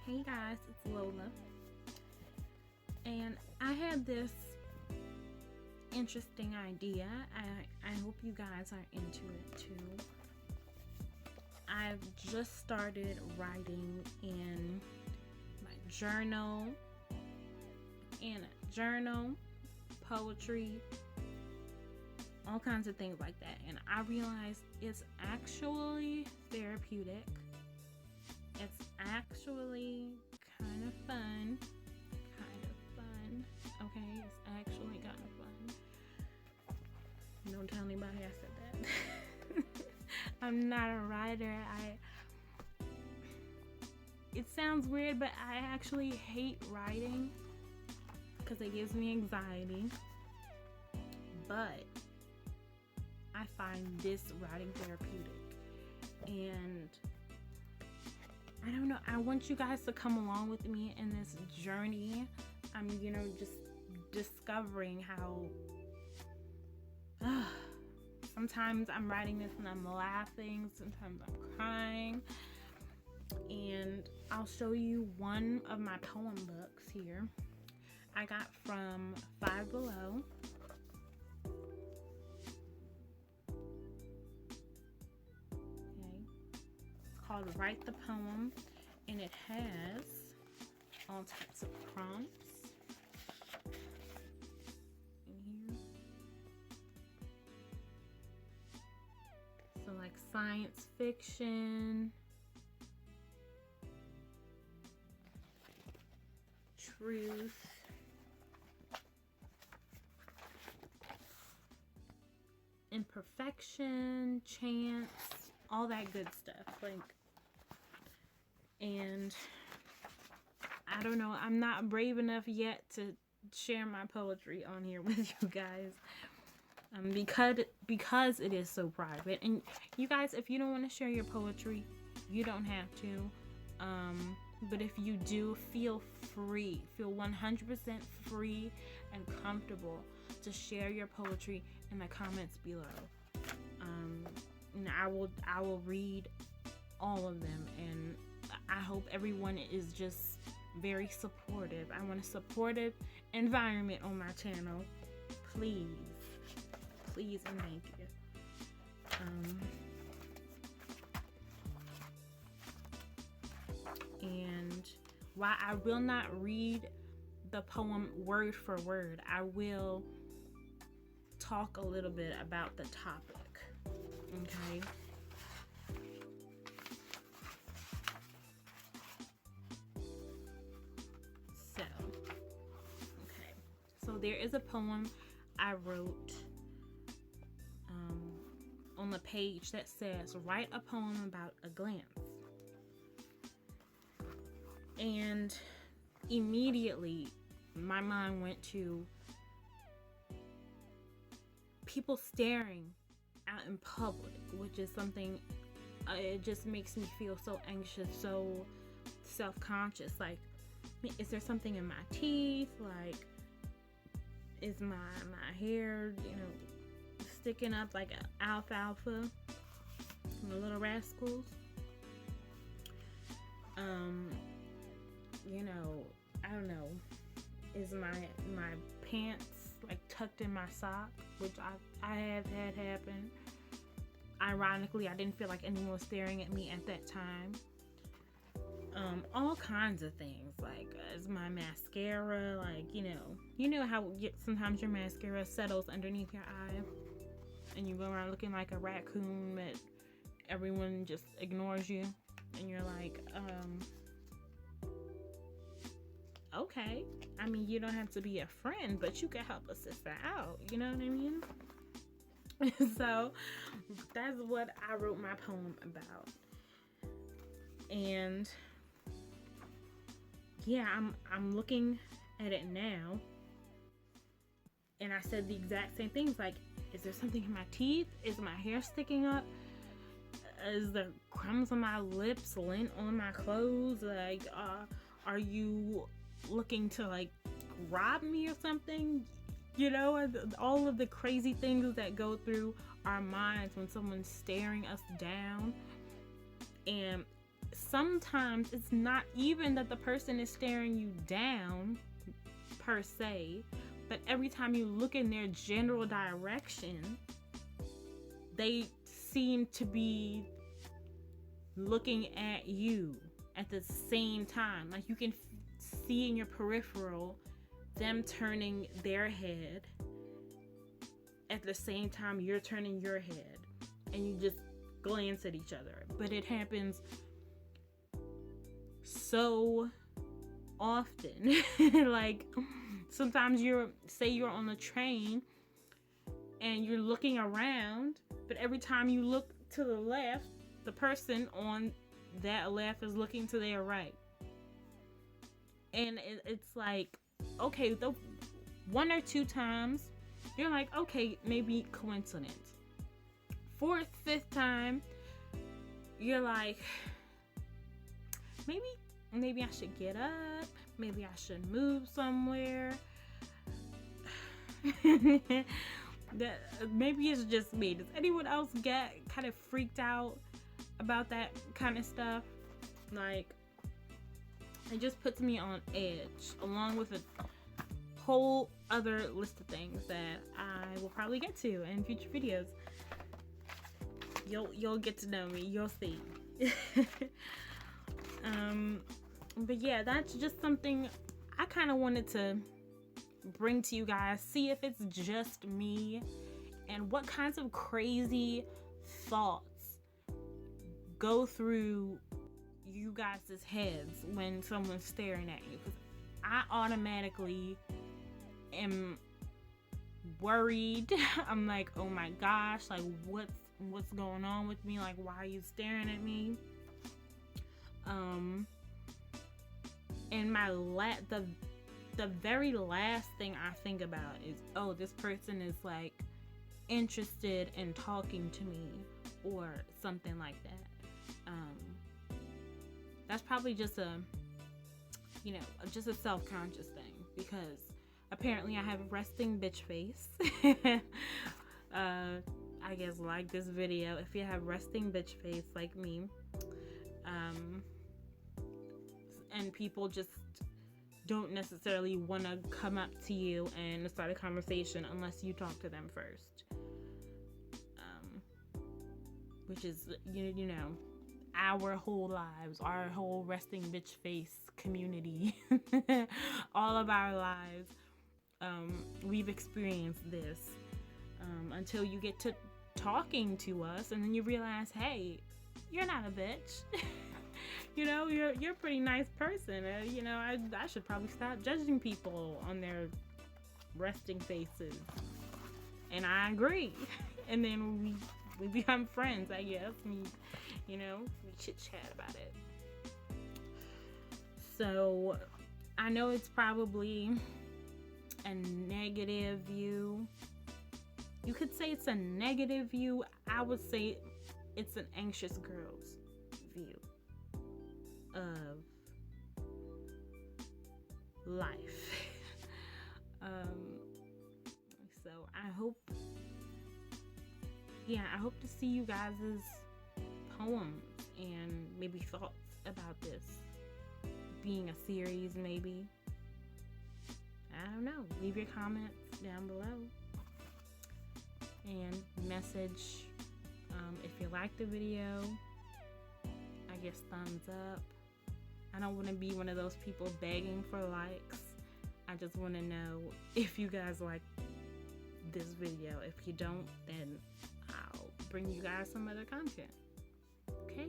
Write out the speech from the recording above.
Hey guys, it's Lola, and I had this interesting idea. I hope you guys are into it too. I've just started writing in my journal, poetry, all kinds of things like that, and I realized it's actually therapeutic. It's actually kind of fun. Okay, it's actually kind of fun. Don't tell anybody I said that. I'm not a writer. It sounds weird, but I actually hate writing because it gives me anxiety. But I find this writing therapeutic, and I don't know, I want you guys to come along with me in this journey. I'm, just discovering how sometimes I'm writing this and I'm laughing, sometimes I'm crying. And I'll show you one of my poem books here. I got from Five Below. Called Write the Poem, and it has all types of prompts in here. So like science fiction, truth, imperfection, chance, all that good stuff. And I don't know, I'm not brave enough yet to share my poetry on here with you guys, because it is so private. And you guys, if you don't want to share your poetry, you don't have to, but if you do, feel 100% free and comfortable to share your poetry in the comments below. And I will read all of them, and I hope everyone is just very supportive. I want a supportive environment on my channel. Please and thank you. And while I will not read the poem word for word, I will talk a little bit about the topic. Okay. So there is a poem I wrote on the page that says, write a poem about a glance. And immediately my mind went to people staring out in public, which is something, it just makes me feel so anxious, so self-conscious. Like, is there something in my teeth? Like, is my hair, sticking up like an alfalfa from the Little Rascals? I don't know. Is my pants like tucked in my sock, which I have had happen. Ironically, I didn't feel like anyone was staring at me at that time. All kinds of things, like, is my mascara, like, you know how sometimes your mascara settles underneath your eye and you go around looking like a raccoon, but everyone just ignores you, and you're like, okay, I mean, you don't have to be a friend, but you can help a sister out, you know what I mean? So that's what I wrote my poem about. And yeah, I'm looking at it now, and I said the exact same things. Like, is there something in my teeth? Is my hair sticking up? Is there crumbs on my lips, lint on my clothes? Like, are you looking to like rob me or something? All of the crazy things that go through our minds when someone's staring us down. And sometimes it's not even that the person is staring you down per se, but every time you look in their general direction, they seem to be looking at you at the same time. Like you can see in your peripheral them turning their head at the same time you're turning your head, and you just glance at each other. But it happens so often. Like sometimes you're on a train and you're looking around, but every time you look to the left, the person on that left is looking to their right. And it's like, okay, the one or two times you're like, okay, maybe coincidence. Fourth, fifth time, you're like, maybe I should get up. Maybe I should move somewhere. Maybe it's just me. Does anyone else get kind of freaked out about that kind of stuff? Like, it just puts me on edge, along with a whole other list of things that I will probably get to in future videos. You'll get to know me. You'll see. But yeah, that's just something I kind of wanted to bring to you guys. See if it's just me, and what kinds of crazy thoughts go through you guys' heads when someone's staring at you. Because I automatically am worried. I'm like, oh my gosh, like what's going on with me? Like, why are you staring at me? And the very last thing I think about is, oh, this person is like interested in talking to me or something like that. That's probably just a self-conscious thing, because apparently I have a resting bitch face. I guess like this video if you have resting bitch face like me. And people just don't necessarily want to come up to you and start a conversation unless you talk to them first. Which is, you know, our whole lives, our whole resting bitch face community, all of our lives, we've experienced this, until you get to talking to us, and then you realize, hey, you're not a bitch. You know, you're a pretty nice person. You know, I should probably stop judging people on their resting faces. And I agree. And then we become friends, I guess. We chit chat about it. So I know it's probably a negative view. You could say it's a negative view. I would say it's an anxious girl's view of life. So I hope to see you guys' poems and maybe thoughts about this being a series, maybe. I don't know. Leave your comments down below and message if you like the video. I guess thumbs up. I don't want to be one of those people begging for likes. I just want to know if you guys like this video. If you don't, then I'll bring you guys some other content. Okay?